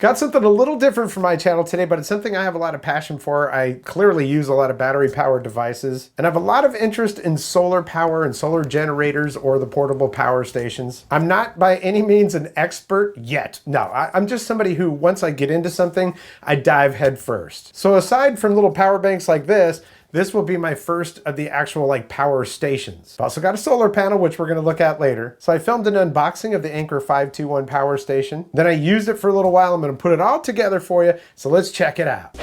Got something a little different for my channel today, but it's something I have a lot of passion for. I clearly use a lot of battery-powered devices, and I have a lot of interest in solar power and solar generators or the portable power stations. I'm not by any means an expert yet. No, I'm just somebody who, once I get into something, I dive head first. So aside from little power banks like this will be my first of the actual power stations. I've also got a solar panel, which we're gonna look at later. So I filmed an unboxing of the Anker 521 power station. Then I used it for a little while. I'm gonna put it all together for you. So let's check it out.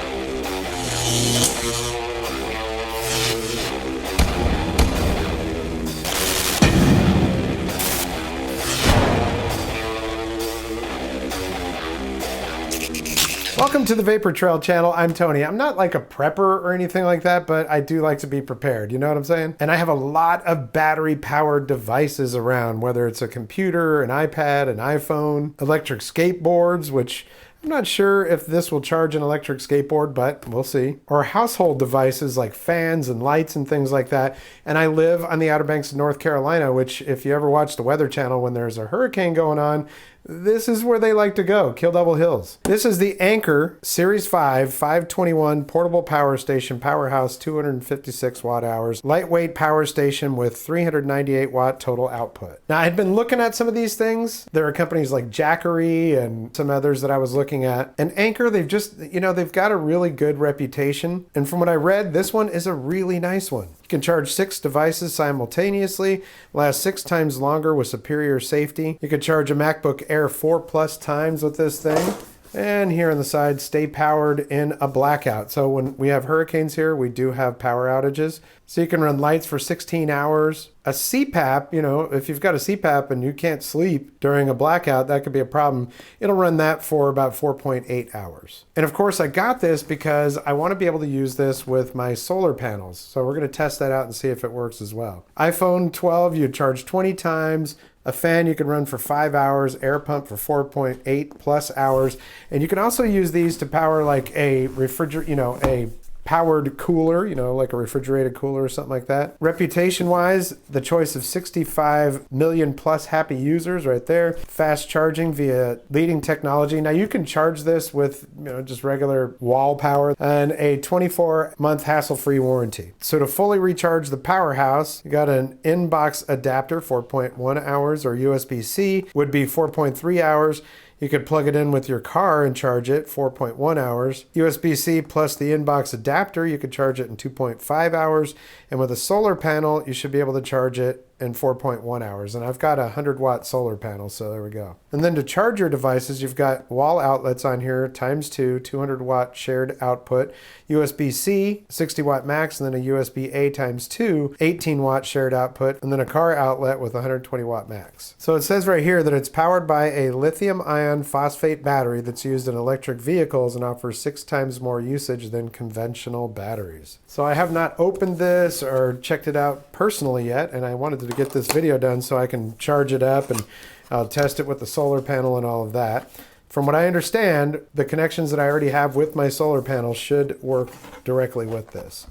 Welcome to the Vapor Trail channel. I'm Tony. I'm not like a prepper or anything like that, but I do like to be prepared. You know what I'm saying? And I have a lot of battery powered devices around, whether it's a computer, an iPad, an iPhone, electric skateboards, which I'm not sure if this will charge an electric skateboard, but we'll see. Or household devices like fans and lights and things like that. And I live on the Outer Banks of North Carolina, which if you ever watch the Weather Channel when there's a hurricane going on, this is where they like to go, Kill Devil Hills. This is the Anker Series 5 521 portable power station, PowerHouse, 256 watt hours, lightweight power station with 398 watt total output. Now I had been looking at some of these things. There are companies like Jackery and some others that I was looking at. And Anker, they've just, they've got a really good reputation. And from what I read, this one is a really nice one. You can charge 6 devices simultaneously, lasts 6 times longer with superior safety. You can charge a MacBook Air 4 plus times with this thing. And here on the side, stay powered in a blackout. So when we have hurricanes here, we do have power outages. So you can run lights for 16 hours. A CPAP, if you've got a CPAP and you can't sleep during a blackout, that could be a problem. It'll run that for about 4.8 hours. And of course I got this because I want to be able to use this with my solar panels. So we're going to test that out and see if it works as well. iPhone 12, you charge 20 times. A fan you can run for 5 hours, air pump for 4.8 plus hours. And you can also use these to power like a refrigerator, a powered cooler, like a refrigerated cooler or something like that. Reputation-wise, the choice of 65 million plus happy users right there. Fast charging via leading technology. Now you can charge this with, just regular wall power and a 24-month hassle-free warranty. So to fully recharge the PowerHouse, you got an in-box adapter, 4.1 hours, or USB-C would be 4.3 hours. You could plug it in with your car and charge it 4.1 hours. USB-C plus the inbox adapter, you could charge it in 2.5 hours. And with a solar panel, you should be able to charge it in 4.1 hours. And I've got a 100 watt solar panel, so there we go. And then to charge your devices, you've got wall outlets on here, ×2, 200 watt shared output, USB-C, 60 watt max, and then a USB-A ×2, 18 watt shared output, and then a car outlet with 120 watt max. So it says right here that it's powered by a lithium ion phosphate battery that's used in electric vehicles and offers 6 times more usage than conventional batteries. So I have not opened this or checked it out personally yet, and I wanted to get this video done so I can charge it up and I'll test it with the solar panel and all of that. From what I understand, the connections that I already have with my solar panel should work directly with this.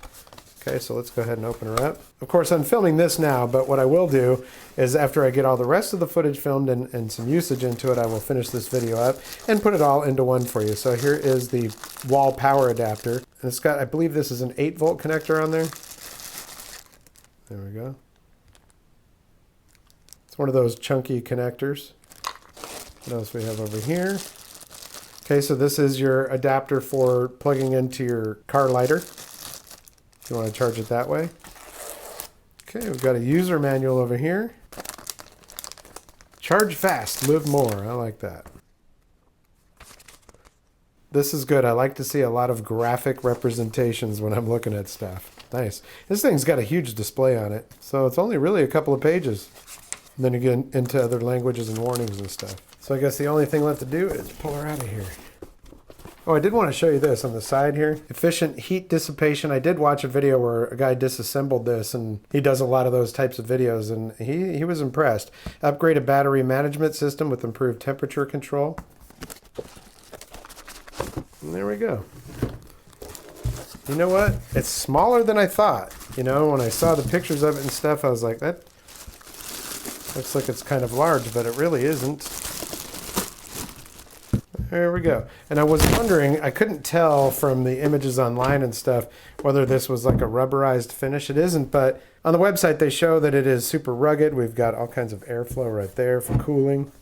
Okay, so let's go ahead and open her up. Of course, I'm filming this now, but what I will do is after I get all the rest of the footage filmed and some usage into it, I will finish this video up and put it all into one for you. So here is the wall power adapter. And it's got, I believe this is an 8-volt connector on there. There we go. It's one of those chunky connectors. What else we have over here? Okay, so this is your adapter for plugging into your car lighter, if you want to charge it that way. Okay, we've got a user manual over here. Charge fast, live more. I like that. This is good. I like to see a lot of graphic representations when I'm looking at stuff. Nice. This thing's got a huge display on it, so it's only really a couple of pages. And then you get into other languages and warnings and stuff. So I guess the only thing left to do is pull her out of here. Oh, I did want to show you this on the side here. Efficient heat dissipation. I did watch a video where a guy disassembled this, and he does a lot of those types of videos, and he was impressed. Upgraded battery management system with improved temperature control. And there we go. You know what? It's smaller than I thought. When I saw the pictures of it and stuff, I was like, that looks like it's kind of large, but it really isn't. There we go. And I was wondering, I couldn't tell from the images online and stuff whether this was like a rubberized finish. It isn't, but on the website they show that it is super rugged. We've got all kinds of airflow right there for cooling.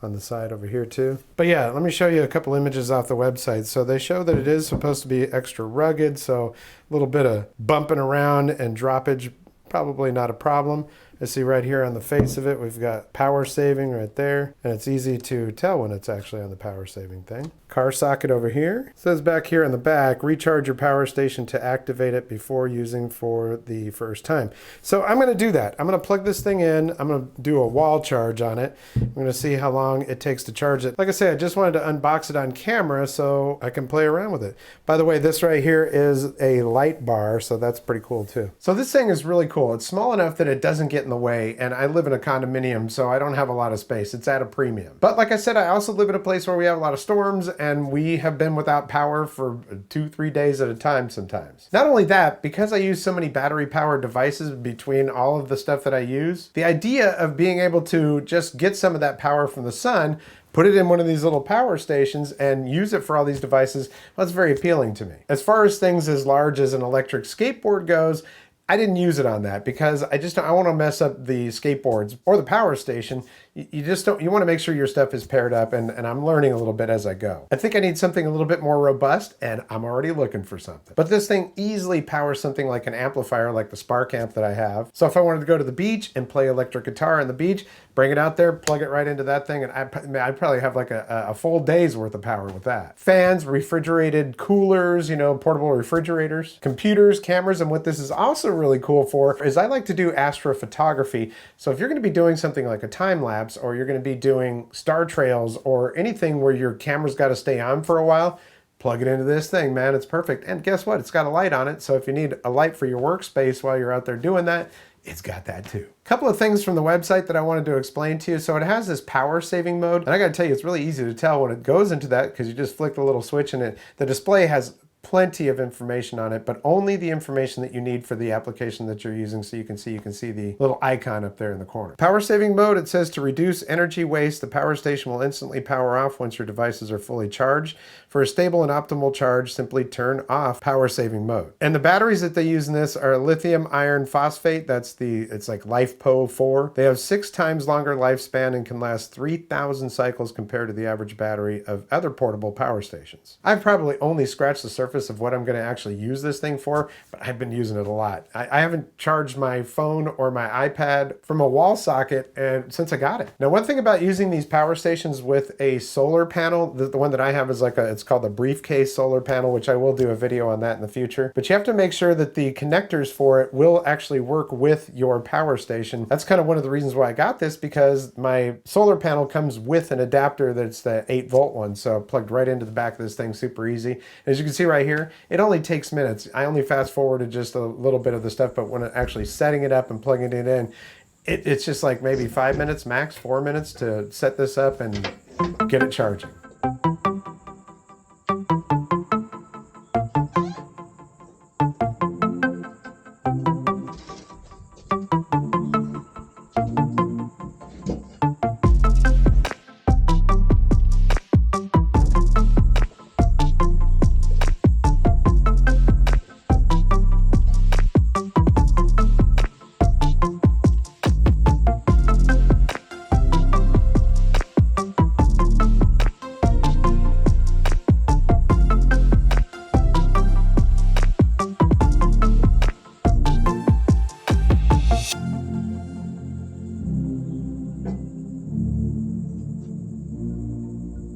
On the side over here too. But yeah, let me show you a couple images off the website. So they show that it is supposed to be extra rugged, so a little bit of bumping around and droppage, probably not a problem. I see right here on the face of it, we've got power saving right there, and it's easy to tell when it's actually on the power saving thing. Car socket over here. It says back here on the back, recharge your power station to activate it before using for the first time. So I'm going to do that. I'm going to plug this thing in. I'm going to do a wall charge on it. I'm going to see how long it takes to charge it. Like I say, I just wanted to unbox it on camera so I can play around with it. By the way, this right here is a light bar, so that's pretty cool too. So this thing is really cool. It's small enough that it doesn't get in the way, and I live in a condominium, so I don't have a lot of space. It's at a premium. But like I said, I also live in a place where we have a lot of storms, and we have been without power for 2-3 days at a time sometimes. Not only that, because I use so many battery powered devices between all of the stuff that I use, the idea of being able to just get some of that power from the sun, put it in one of these little power stations and use it for all these devices, well, that's very appealing to me. As far as things as large as an electric skateboard goes, I didn't use it on that because I want to mess up the skateboards or the power station. You want to make sure your stuff is paired up, and I'm learning a little bit as I go. I think I need something a little bit more robust, and I'm already looking for something. But this thing easily powers something like an amplifier like the Spark amp that I have. So if I wanted to go to the beach and play electric guitar on the beach, bring it out there, plug it right into that thing, and I'd probably have like a full day's worth of power with that. Fans, refrigerated coolers, portable refrigerators, computers, cameras, and what this is also really cool for is I like to do astrophotography. So if you're going to be doing something like a time lapse, or you're going to be doing star trails or anything where your camera's got to stay on for a while, plug it into this thing, man. It's perfect. And guess what? It's got a light on it. So if you need a light for your workspace while you're out there doing that, it's got that too. A couple of things from the website that I wanted to explain to you. So it has this power saving mode. And I got to tell you, it's really easy to tell when it goes into that because you just flick the little switch and the display has plenty of information on it, but only the information that you need for the application that you're using. So you can see the little icon up there in the corner. Power saving mode, it says to reduce energy waste, the power station will instantly power off once your devices are fully charged. For a stable and optimal charge, simply turn off power saving mode. And the batteries that they use in this are lithium iron phosphate. It's like LiFePO 4. They have 6 times longer lifespan and can last 3,000 cycles compared to the average battery of other portable power stations. I've probably only scratched the surface of what I'm going to actually use this thing for, but I've been using it a lot. I haven't charged my phone or my iPad from a wall socket since I got it. Now, one thing about using these power stations with a solar panel, the one that I have is it's called a briefcase solar panel, which I will do a video on that in the future. But you have to make sure that the connectors for it will actually work with your power station. That's kind of one of the reasons why I got this, because my solar panel comes with an adapter that's the 8-volt one, so plugged right into the back of this thing, super easy. As you can see right here, it only takes minutes. I only fast forwarded just a little bit of the stuff, but when actually setting it up and plugging it in, it's just like maybe 5 minutes, max 4 minutes to set this up and get it charging.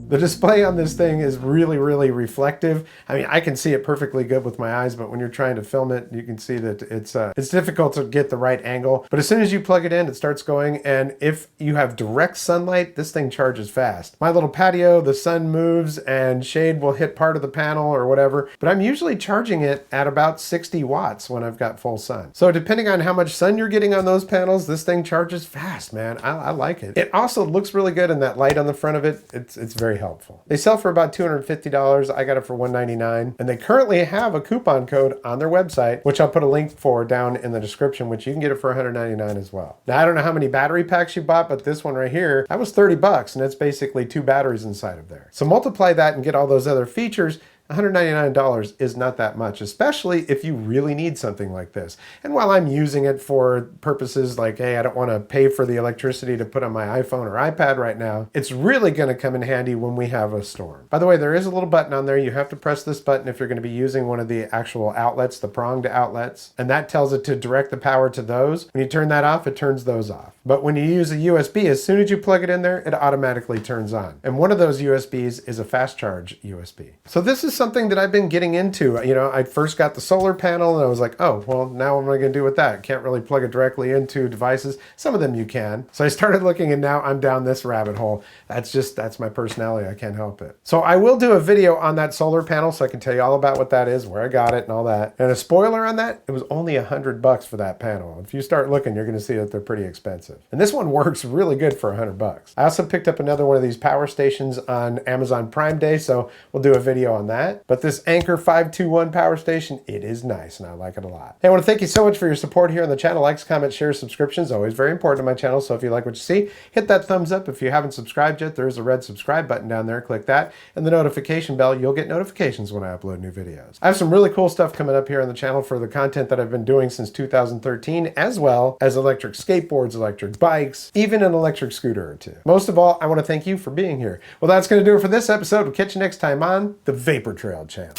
The display on this thing is really, really reflective. I mean, I can see it perfectly good with my eyes, but when you're trying to film it, you can see that it's difficult to get the right angle. But as soon as you plug it in, it starts going. And if you have direct sunlight, this thing charges fast. My little patio, the sun moves and shade will hit part of the panel or whatever, but I'm usually charging it at about 60 watts when I've got full sun. So depending on how much sun you're getting on those panels, this thing charges fast, man. I like it. It also looks really good, and that light on the front of it, it's very very helpful. They sell for about $250. I got it for $199, and they currently have a coupon code on their website, which I'll put a link for down in the description, which you can get it for $199 as well. Now, I don't know how many battery packs you bought, but this one right here, that was 30 bucks, and it's basically 2 batteries inside of there. So multiply that and get all those other features. $199 is not that much, especially if you really need something like this. And while I'm using it for purposes like, hey, I don't want to pay for the electricity to put on my iPhone or iPad right now, it's really going to come in handy when we have a storm. By the way, there is a little button on there. You have to press this button if you're going to be using one of the actual outlets, the pronged outlets, and that tells it to direct the power to those. When you turn that off, it turns those off. But when you use a USB, as soon as you plug it in there, it automatically turns on. And one of those USBs is a fast charge USB. So this is something that I've been getting into. You know, I first got the solar panel and I was like, oh, well, now what am I going to do with that? Can't really plug it directly into devices. Some of them you can. So I started looking and now I'm down this rabbit hole. That's my personality. I can't help it. So I will do a video on that solar panel so I can tell you all about what that is, where I got it and all that. And a spoiler on that, it was only $100 for that panel. If you start looking, you're going to see that they're pretty expensive. And this one works really good for $100. I also picked up another one of these power stations on Amazon Prime Day, so we'll do a video on that. But this Anker 521 power station, it is nice and I like it a lot. Hey, I want to thank you so much for your support here on the channel. Likes, comments, shares, subscriptions, always very important to my channel. So if you like what you see, hit that thumbs up. If you haven't subscribed yet, there is a red subscribe button down there. Click that and the notification bell. You'll get notifications when I upload new videos. I have some really cool stuff coming up here on the channel for the content that I've been doing since 2013, as well as electric skateboards, electric bikes, even an electric scooter or two. Most of all, I want to thank you for being here. Well, that's going to do it for this episode. We'll catch you next time on the Vapor Trail channel.